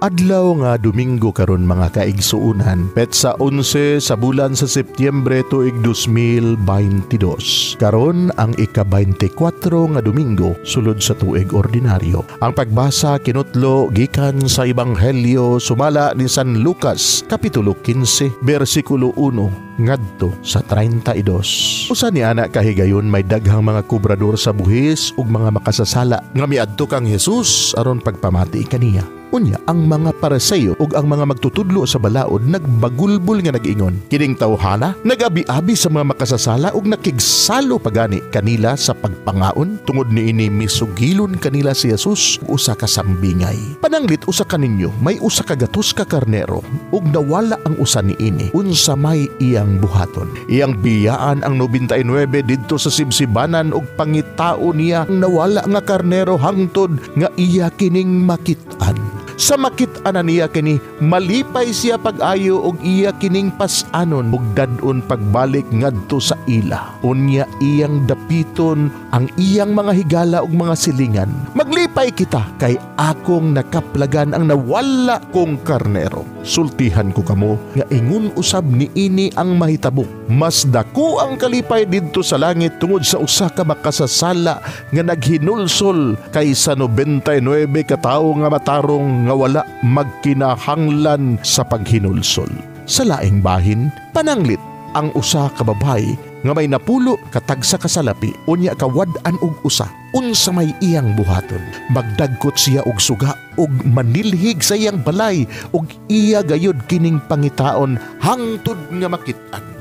Adlaw nga Domingo karon mga kaigsuunan, petsa 11 sa bulan sa Setyembre tuig 2022. Karon ang ika-24 nga Domingo sulod sa tuig ordinaryo. Ang pagbasa kinutlo gikan sa Ebanghelyo sumala ni San Lucas kapitulo 15 bersikulo 1 ngadto sa 32. Usa ni ana kahigayon may daghang mga kubrador sa buhis ug mga makasasala nga miadto kang Hesus aron pagpamati kaniya. Unya, ang mga Pariseo ug ang mga magtutudlo sa balaod nagbagulbol nga nag-ingon. Kining tawhana nagabi-abi sa mga makasasala ug nakigsalo pagani kanila sa pagpangaon. Tungod niini misugilon kanila si Jesus usa ka sambingay. Pananglit usa kaninyo may usa ka gatos ka karnero ug nawala ang usa niini. Unsa may iyang buhaton. Iyang biyaan ang 99 didto sa sibsibanan ug pangitao niya ang nawala nga karnero hangtod nga iya kining makit-an. Sa makit-ana niya kini malipay siya pag-ayo og iya kining pas-anon ug dad-on pagbalik ngadto sa ila. Unya iyang dapiton ang iyang mga higala ug mga silingan. Maglipay kita kay akong nakaplagan ang nawala kong karnero. Sultihan ko kamo nga ingon usab niini ang mahitabo. Mas dako ang kalipay didto sa langit tungod sa usa ka makasasala nga naghinulsol kaysa 99 ka tawo nga matarong nga wala magkinahanglan sa paghinulsol. Sa laing bahin, pananglit ang usa ka babay nga may napulo katagsa ka salapi unya kawad-an og usa. Unsa may iyang buhaton. Magdagkot siya og suga ug manilhig sa iyang balay ug iya gayud kining pangitaon hangtod nga makit-an.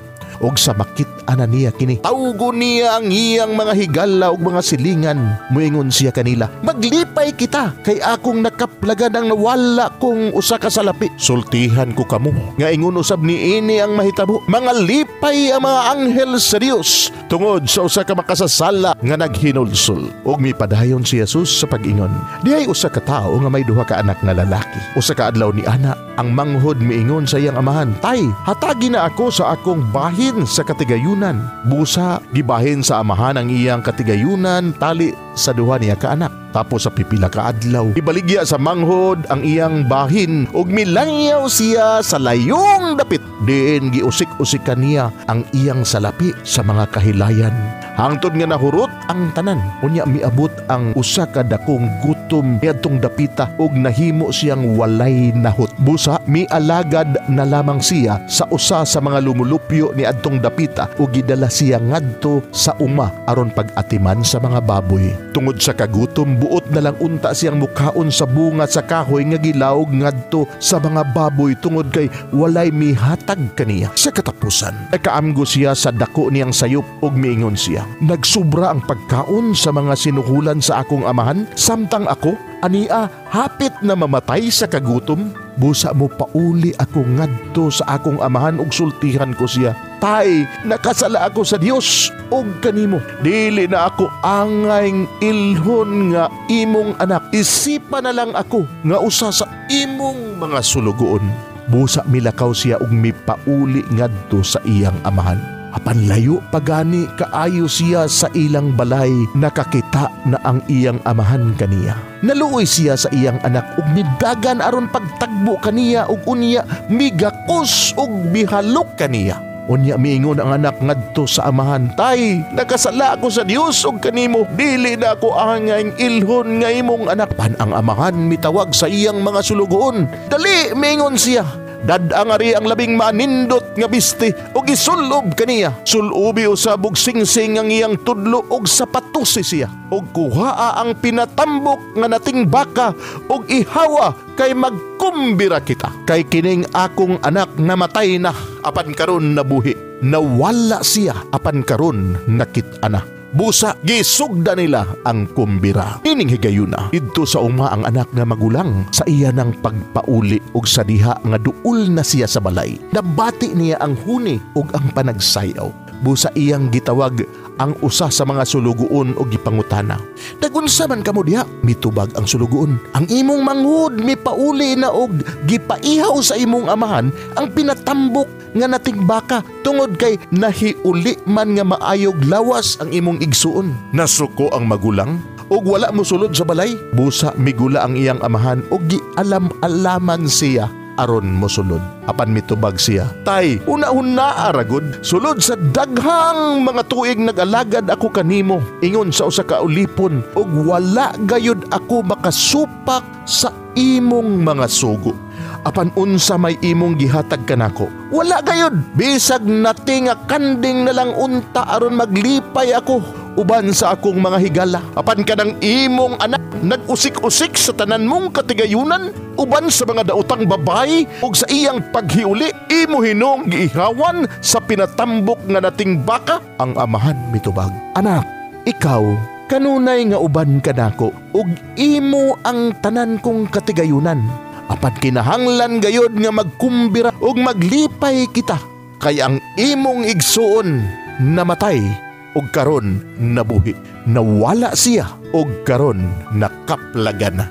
Og sa makit-ana niya kini tawgo niya ang iyang mga higala ug mga silingan. Muingon siya kanila, maglipay kita kay akong nakaplagan ang nawala kong usa ka salapi. Sultihan ko kamo nga ingon usab niini ang mahitabo. Mga lipay ang mga anghel sa Dios tungod sa usa ka makasasala nga naghinulsol. Og mipadayon si Jesus sa pag-ingon, diay usa ka tawo nga may duha ka anak nga lalaki. Usa ka adlaw ni ana ang manghod miingon sa iyang amahan, tay, hatagi na ako sa akong bahin sa katigayunan. Busa gibahin sa amahan ang iyang katigayunan tali sa duha niya ka anak. Tapos sa pipila ka adlaw, ibaligya sa manghod ang iyang bahin ug milangyaw siya sa layong dapit. Diin giusik-usikan niya ang iyang salapi sa mga kahilayan. Hangtod nga nahurot ang tanan. Unya miabot ang usa ka dakong gutom niadtong dapita ug nahimo siyang walay nahot. Busa mialagad na lamang siya sa usa sa mga lumulupyo niadtong dapita ug gidala siya ngadto sa uma aron pag-atiman sa mga baboy. Tungod sa kagutom buot na lang unta siyang mukhaon sa bunga sa kahoy nga gilawog ngadto sa mga baboy tungod kay walay mihatag kaniya. Sa katapusan, nakaamgo siya sa dako niyang sayop ug miingon siya, nagsubra ang pagkaon sa mga sinuhulan sa akong amahan samtang ako ania hapit na mamatay sa kagutom. Busa mo pauli ako ngadto sa akong amahan ug sultihan ko siya, tay, nakasala ako sa Dios ug kanimo. Dili na ako angay ilhon nga imong anak. Isipa na lang ako nga usa sa imong mga sulugoon. Busa milakaw siya ug mipauli ngadto sa iyang amahan. Apan layo pagani kaayo siya sa ilang balay, nakakita na ang iyang amahan kaniya. Naluoy siya sa iyang anak ug midagan aron pagtagbo kaniya ug unya migakos ug bihalok kaniya. Unya miingon ang anak ngadto sa amahan, tay, nakasala ako sa Dios ug kanimo, dili na ako angay ilhon nga imong anak. Pan ang amahan mitawag sa iyang mga sulugoon. Dali, miingon siya, dadang ari ang labing manindot nga biste ug isulob kaniya. Sulobi usab og singsing ang iyang tudlo ug sapatusi siya. Ug kuhaa ang pinatambok nga nating baka ug ihawa kay magkumbira kita. Kay kining akong anak namatay na, apan karon nabuhi. Nawala siya, apan karon nakit-ana. Busa, gisugda nila ang kumbira. Ining higayuna, idto sa uma ang anak nga magulang sa iya ng pagpauli ug sa diha nga duol na siya sa balay. Nabati niya ang huni ug ang panagsayaw. Busa iyang gitawag ang usa sa mga sulugoon o gipangutana, nagunsa man kamo diha? Mitubag ang sulugoon, ang imong manghud mipauli na og gipaihaw sa imong amahan ang pinatambok nga nating baka tungod kay nahiuli man nga maayog lawas ang imong igsuon. Nasuko ang magulang, ug wala mo sulod sa balay. Busa migula ang iyang amahan ug gialam-alaman siya aron mosulod. Apan mitubag siya, "Tay, una-una aragod, sulod sa daghang mga tuig nag-alagad ako kanimo ingon sa usa ka ulipon ug wala gayud ako makasupak sa imong mga sugo. Apan unsa may imong gihatag kanako, wala gayud. Bisag nati nga kanding na lang unta aron maglipay ako uban sa akong mga higala. Apan kanang imong anak nag-usik-usik sa tanan mong katigayunan uban sa mga daotang babay ug sa iyang paghiuli imo hinong giihawan sa pinatambok nga nating baka." Ang amahan mitubag, "Anak, ikaw kanunay nga uban kanako ug imo ang tanan kong katigayunan. Apan kinahanglan gayod nga magkumbira ug maglipay kita, kay ang imong igsuon namatay ug karon nabuhi. Nawala siya ug karon nakaplagan na."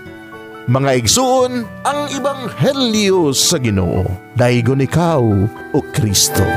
Mga igsuon, ang ebanghelyo sa Ginoo. Daygon ikaw o Kristo.